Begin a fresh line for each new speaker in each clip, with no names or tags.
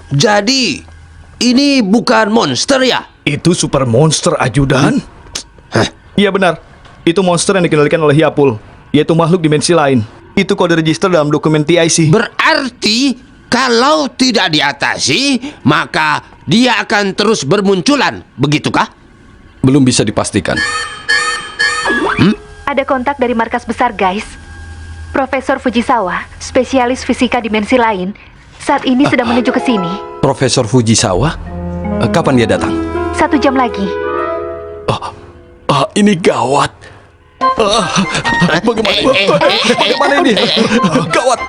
Jadi, ini bukan monster ya?
Itu super monster ajudan?
Hah?
Iya benar. Itu monster yang dikendalikan oleh Yapul, yaitu makhluk dimensi lain. Itu kode register dalam dokumen TIC.
Berarti kalau tidak diatasi, maka dia akan terus bermunculan, begitukah?
Belum bisa dipastikan.
Ada kontak dari markas besar, guys. Profesor Fujisawa, spesialis fisika dimensi lain, saat ini sedang menuju ke sini.
Profesor Fujisawa? Kapan dia datang?
1 jam lagi.
Ini gawat. Bagaimana ini? Gawat.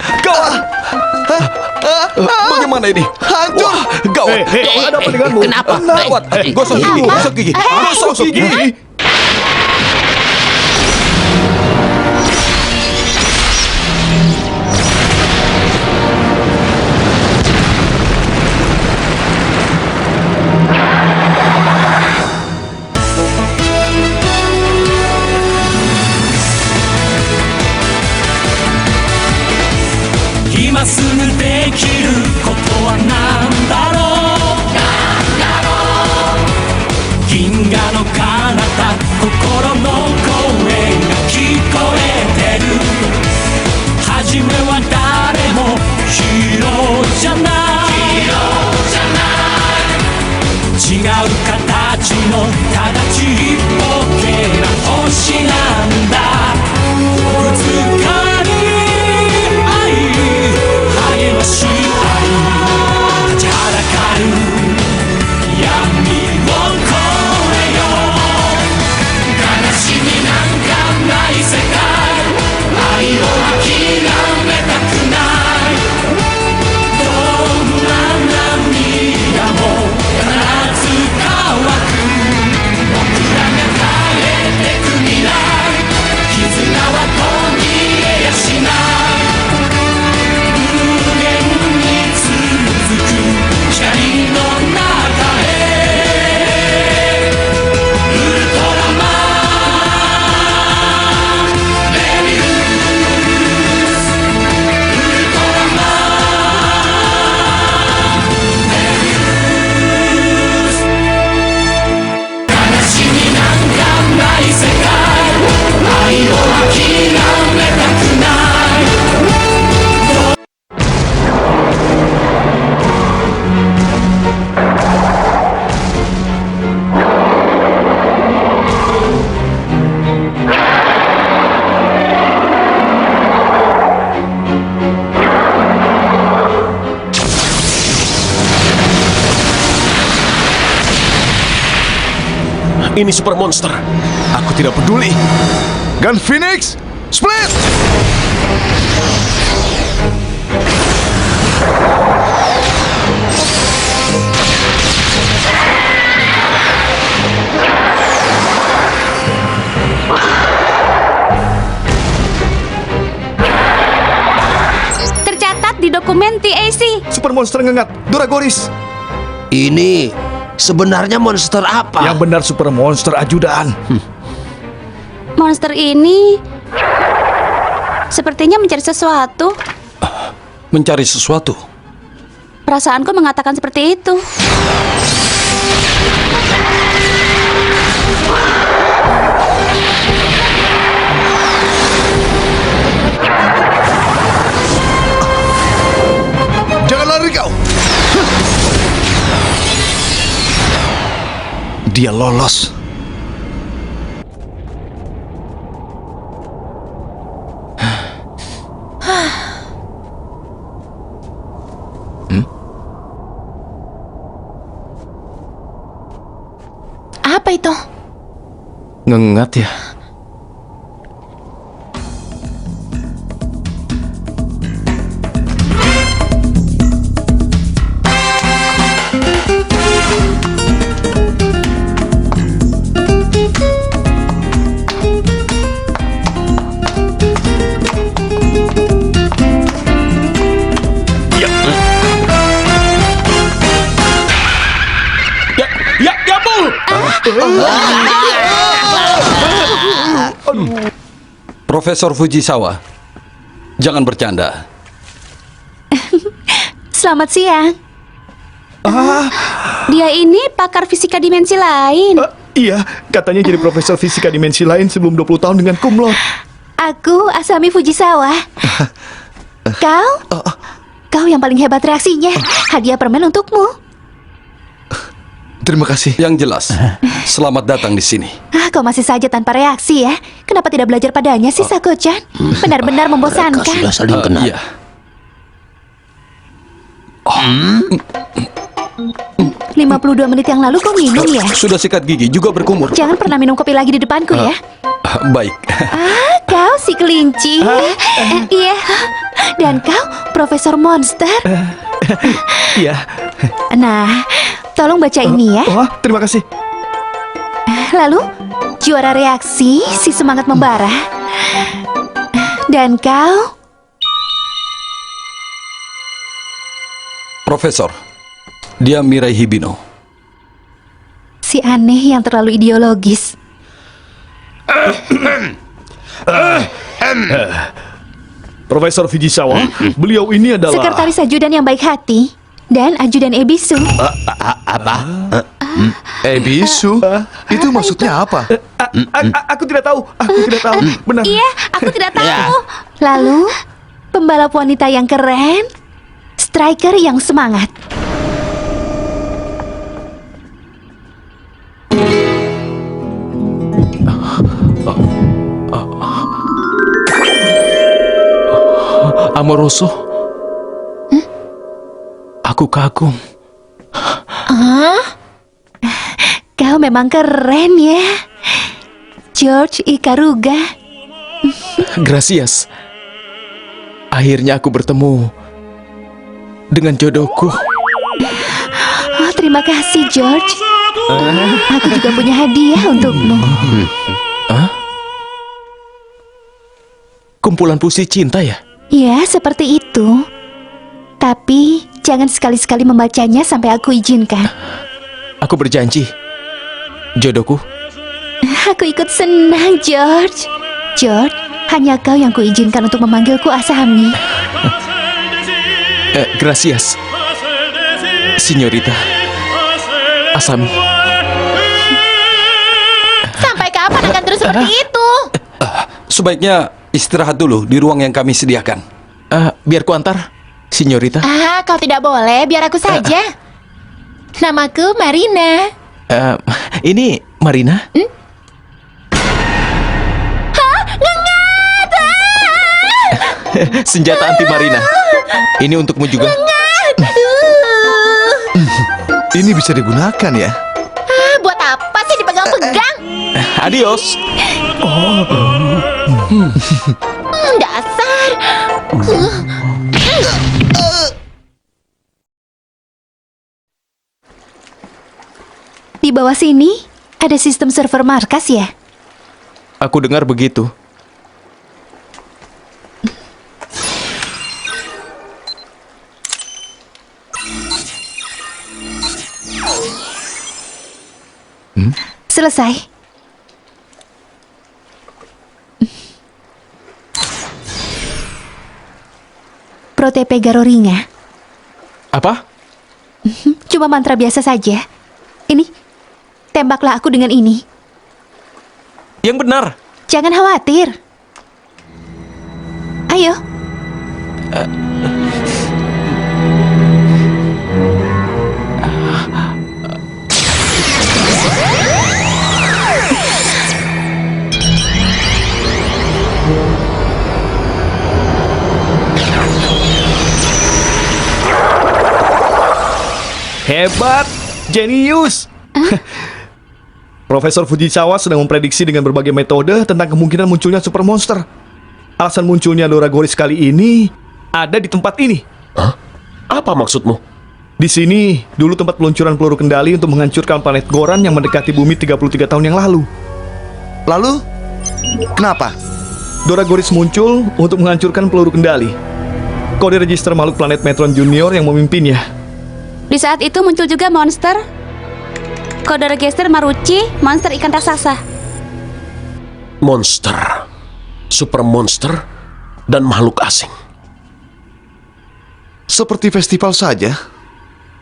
Bagaimana ini?
Hancur!
Gawat.
Ada apa denganmu?
Kenapa?
Gawat. Gosok gigi. Gosok gigi. Gosok gigi.
Ini super monster. Aku tidak peduli.
Gun Phoenix, split!
Tercatat di dokumen TAC.
Super monster ngengat, Doragoris.
Ini sebenarnya monster apa?
Yang benar super monster ajudan.
Monster ini sepertinya mencari sesuatu.
Mencari sesuatu.
Perasaanku mengatakan seperti itu.
Jangan lari kau. Dia lolos.
Apa itu?
Ngengat ya. Profesor Fujisawa, jangan bercanda.
Selamat siang. Dia ini pakar fisika dimensi lain.
Iya, katanya jadi profesor fisika dimensi lain sebelum 20 tahun dengan cum laude.
Aku Asami Fujisawa. Kau? Kau yang paling hebat reaksinya. Hadiah permen untukmu.
Terima kasih. Yang jelas, selamat datang di sini.
Kau masih saja tanpa reaksi ya. Kenapa tidak belajar padanya sih, Sako-chan? Benar-benar membosankan.
Sudah saling kenal.
Iya.
52 menit yang lalu kau minum ya?
Sudah sikat gigi, juga berkumur.
Jangan pernah minum kopi lagi di depanku ya.
Baik.
Kau si kelinci. Iya. Dan kau Profesor Monster.
Iya.
Nah, tolong baca ini ya.
Oh, terima kasih.
Lalu, juara reaksi si semangat membara. Dan kau?
Profesor, dia Mirai Hibino.
Si aneh yang terlalu ideologis.
Profesor Fujisawa, beliau ini adalah...
Sekretaris ajudan yang baik hati. Dan ajudan Ebisu.
Apa?
Ebisu? Itu maksudnya apa?
Aku tidak tahu. Aku tidak tahu. Benar.
Iya, aku tidak tahu.
Ya.
Lalu, pembalap wanita yang keren. Striker yang semangat.
Amoroso. Aku kagum.
Kau memang keren ya. George Ikaruga.
Gracias. Akhirnya aku bertemu dengan jodohku.
Oh, terima kasih George. Aku juga punya hadiah untukmu.
Kumpulan puisi cinta ya?
Ya, seperti itu. Tapi jangan sekali-sekali membacanya sampai aku izinkan.
Aku berjanji. Jodohku.
Aku ikut senang, George. George, hanya kau yang kuizinkan untuk memanggilku Asami.
Gracias, Signorita Asami.
Sampai kapan akan terus seperti itu?
Sebaiknya istirahat dulu di ruang yang kami sediakan.
Biar ku antar, Signorita.
Kau tidak boleh, biar aku saja. Namaku Marina.
Ini Marina. Senjata anti Marina. Ini untukmu juga.
Ini bisa digunakan ya?
Buat apa sih dipegang-pegang?
Adios.
Dasar.
Di bawah sini ada sistem server markas ya?
Aku dengar begitu.
Selesai. Protepe Garoringa.
Apa?
Cuma mantra biasa saja. Ini, tembaklah aku dengan ini.
Yang benar.
Jangan khawatir. Ayo.
Hebat, jenius. Profesor Fujisawa sedang memprediksi dengan berbagai metode tentang kemungkinan munculnya super monster. Alasan munculnya Doragoris kali ini ada di tempat ini.
Apa maksudmu?
Di sini dulu tempat peluncuran peluru kendali untuk menghancurkan planet Goran yang mendekati bumi 33 tahun yang lalu.
Lalu? Kenapa?
Doragoris muncul untuk menghancurkan peluru kendali. Kode register makhluk planet Metron Junior yang memimpinnya.
Di saat itu muncul juga monster. Kode register Maruchi, monster ikan raksasa.
Monster, super monster, dan makhluk asing.
Seperti festival saja.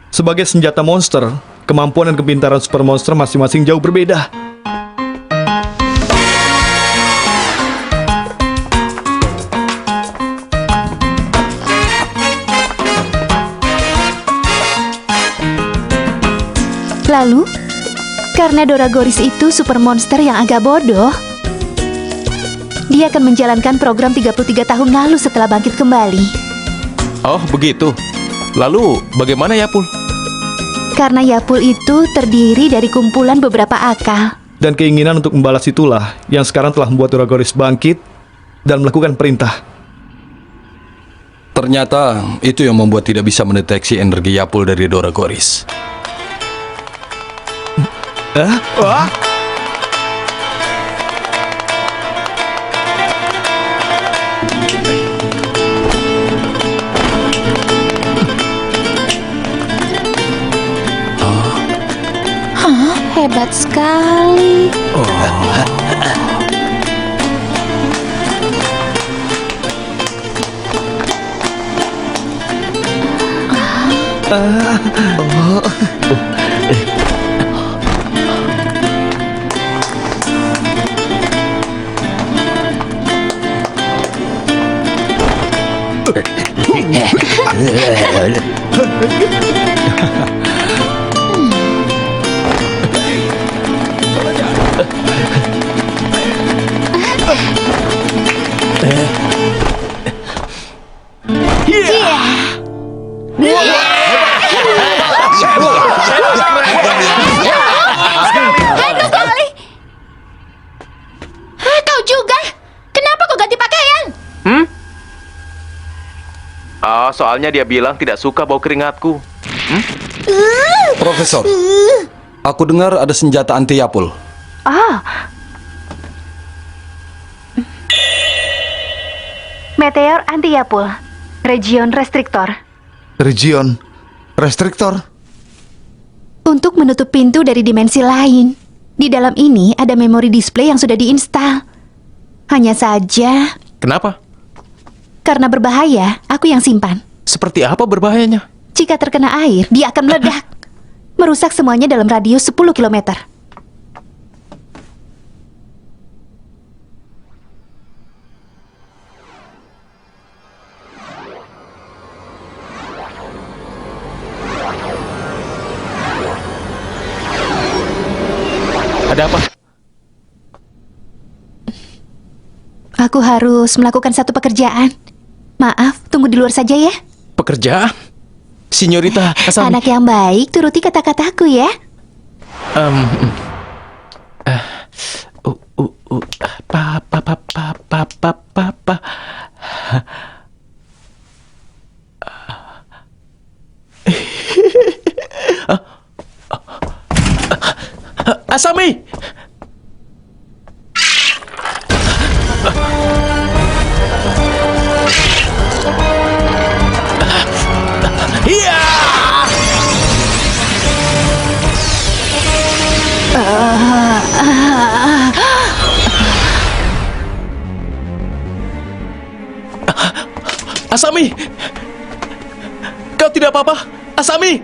Sebagai senjata monster, kemampuan dan kepintaran super monster masing-masing jauh berbeda.
Lalu, karena Doragoris itu super monster yang agak bodoh, dia akan menjalankan program 33 tahun lalu setelah bangkit kembali.
Oh, begitu. Lalu, bagaimana Yapul?
Karena Yapul itu terdiri dari kumpulan beberapa akal.
Dan keinginan untuk membalas itulah yang sekarang telah membuat Doragoris bangkit dan melakukan perintah.
Ternyata itu yang membuat tidak bisa mendeteksi energi Yapul dari Doragoris.
Hebat sekali. Kau juga? Kenapa kau ganti pakaian?
Soalnya dia bilang tidak suka bau keringatku.
Profesor, aku dengar ada senjata anti Yapul.
Meteor anti Yapul, Region Restrictor.
Region Restrictor.
Untuk menutup pintu dari dimensi lain. Di dalam ini ada memori display yang sudah diinstal. Hanya saja,
Kenapa?
karena berbahaya, aku yang simpan.
Seperti apa berbahayanya?
Jika terkena air, dia akan meledak. Merusak semuanya dalam radius 10 km.
Ada apa?
Aku harus melakukan satu pekerjaan. Maaf, tunggu di luar saja ya.
Pekerjaan? Sinyorita Asami.
Anak yang baik, turuti kata-kataku ya.
Pa. Asami! Iya! Asami! Kau tidak apa-apa? Asami!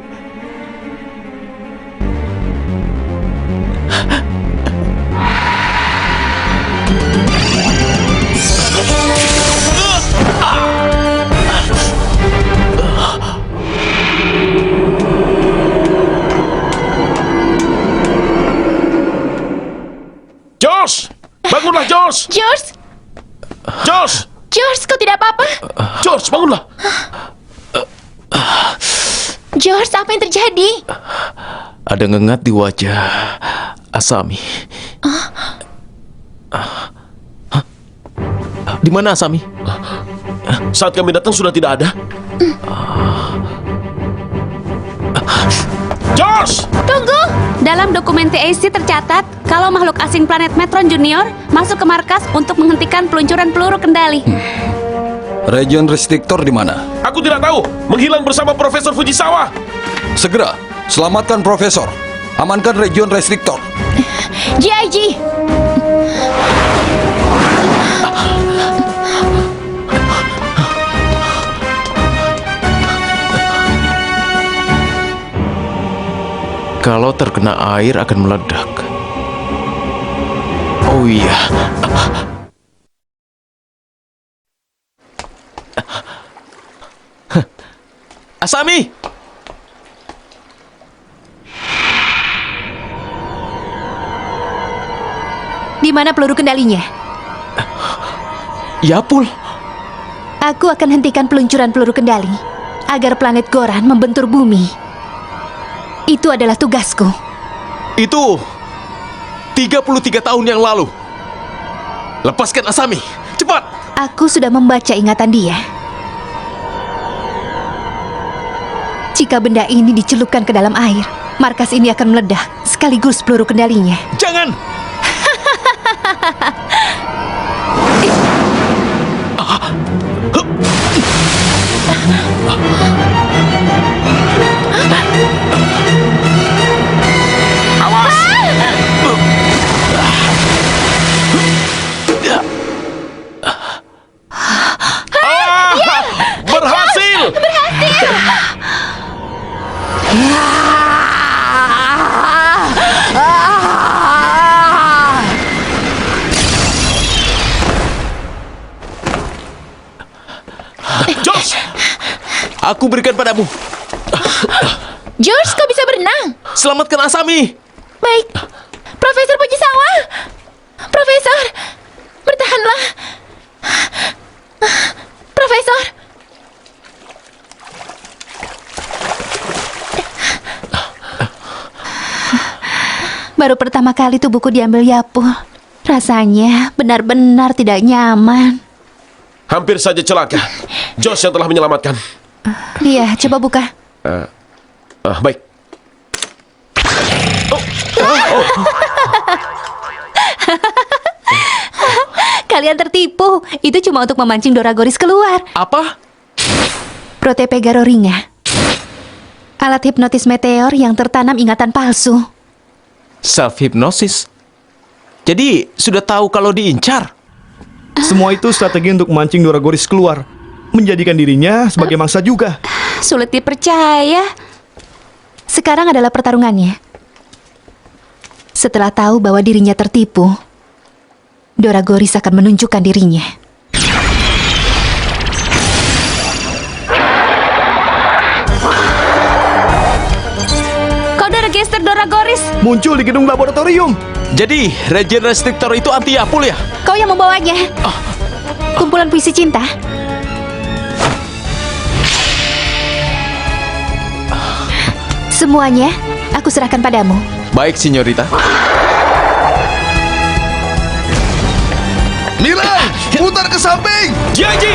Josh! Bangunlah, Josh!
George,
Josh!
George, kau tidak apa-apa?
George, bangunlah!
George, apa yang terjadi?
Ada ngengat di wajah Asami. Di mana Asami? Saat kami datang sudah tidak ada. Josh!
Tunggu! Dalam dokumen TAC tercatat kalau makhluk asing planet Metron Junior masuk ke markas untuk menghentikan peluncuran peluru kendali.
Region Restrictor di mana?
Aku tidak tahu. Menghilang bersama Profesor Fujisawa.
Segera, selamatkan Profesor. Amankan Region Restrictor.
GIG!
Kalau terkena air akan meledak. Oh iya. Asami!
Di mana peluru kendalinya?
Yapul!
Aku akan hentikan peluncuran peluru kendali agar planet Goran membentur bumi. Itu adalah tugasku.
Itu 33 tahun yang lalu. Lepaskan Asami, cepat!
Aku sudah membaca ingatan dia. Jika benda ini dicelupkan ke dalam air, markas ini akan meledak sekaligus peluru kendalinya.
Jangan! Awas! Berhasil! Josh! Aku berikan padamu.
George, kau bisa berenang?
Selamatkan Asami.
Baik. Profesor Fujisawa. Profesor, bertahanlah. Profesor.
Baru pertama kali tubuhku diambil Yapul. Rasanya benar-benar tidak nyaman.
Hampir saja celaka. Josh yang telah menyelamatkan.
Iya, coba buka.
Baik.
Kalian tertipu. Itu cuma untuk memancing Doragoris keluar.
Apa?
Protepegaroringa. Alat hipnotis meteor yang tertanam ingatan palsu.
Self-hypnosis. Jadi, sudah tahu kalau diincar?
Semua itu strategi untuk memancing Doragoris keluar, menjadikan dirinya sebagai mangsa juga.
Sulit dipercaya. Sekarang adalah pertarungannya. Setelah tahu bahwa dirinya tertipu, Doragoris akan menunjukkan dirinya.
Kode register Doragoris.
Muncul di gedung laboratorium.
Jadi, regen restriktor itu anti Yapul ya?
Kau yang membawanya. Kumpulan puisi cinta. Semuanya aku serahkan padamu.
Baik, Signorita.
Milan, putar ke samping.
Janji!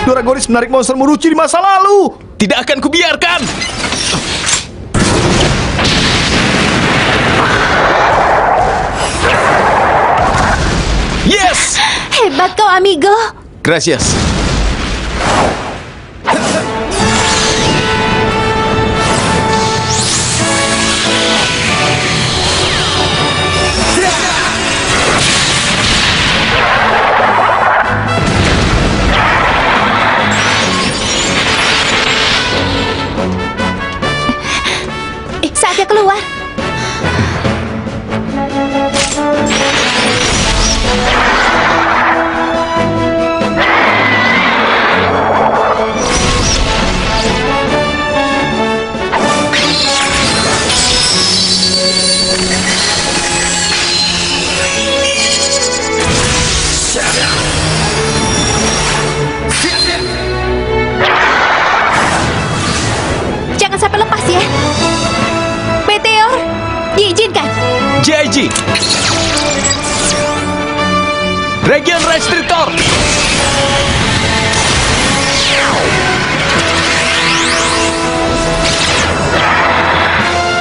Doragoris menarik monster Muruci di masa lalu.
Tidak akan kubiarkan. Yes!
Hebat kau, amigo.
Gracias. lagi. Region Restrictor.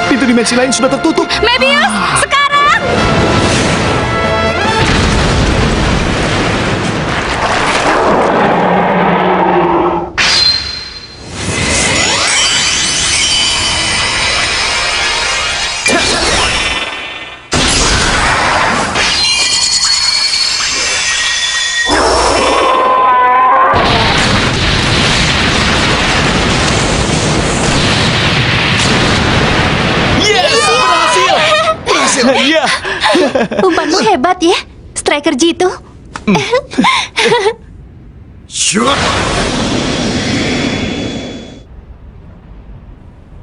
Pintu dimensi lain sudah tertutup.
Mebius, sekarang!
Iya.
Umpanmu hebat ya, Striker Jitu.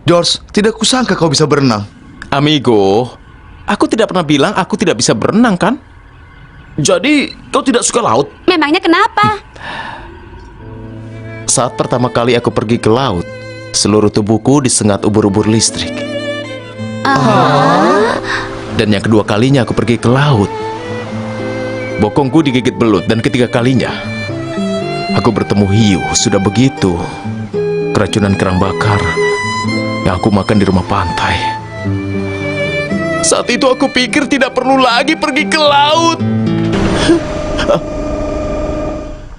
George, tidak kusangka kau bisa berenang.
Amigo, aku tidak pernah bilang aku tidak bisa berenang kan? Jadi, kau tidak suka laut?
Memangnya kenapa?
Saat pertama kali aku pergi ke laut, seluruh tubuhku disengat ubur-ubur listrik. Dan yang kedua kalinya aku pergi ke laut, bokongku digigit belut. Dan ketiga kalinya aku bertemu hiu. Sudah begitu, keracunan kerang bakar yang aku makan di rumah pantai. Saat itu aku pikir tidak perlu lagi pergi ke laut.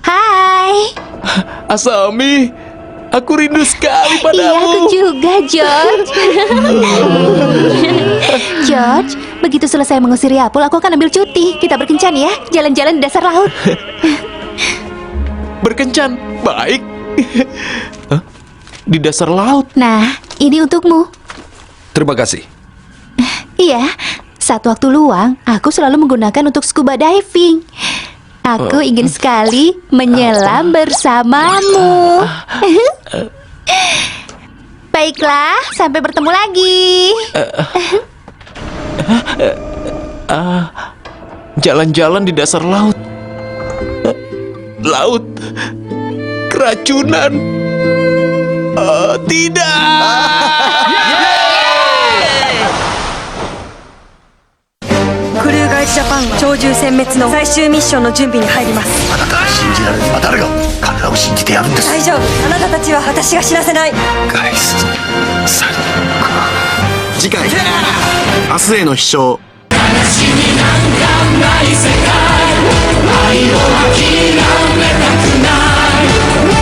Hai.
Asami, aku rindu sekali
Iya,
padamu.
aku juga, George. George, begitu selesai mengusir Yapul, aku akan ambil cuti. Kita berkencan ya, jalan-jalan di dasar laut.
Berkencan, baik. Hah? Di dasar laut.
Nah, ini untukmu.
Terima kasih.
Iya, saat waktu luang, aku selalu menggunakan untuk scuba diving. Aku ingin sekali menyelam bersamamu. Baiklah, sampai bertemu lagi.
Jalan-jalan di dasar laut. Laut keracunan. Tidak.
クルーガイズジャパン鳥獣殲滅の最終ミッションの準備に入ります。
あなたが信じられれば誰が彼らを信じてやるんです。
大丈夫、あなたたちは私が死なせない。
ガイスサル次回明日への飛翔。
愛を諦めたくない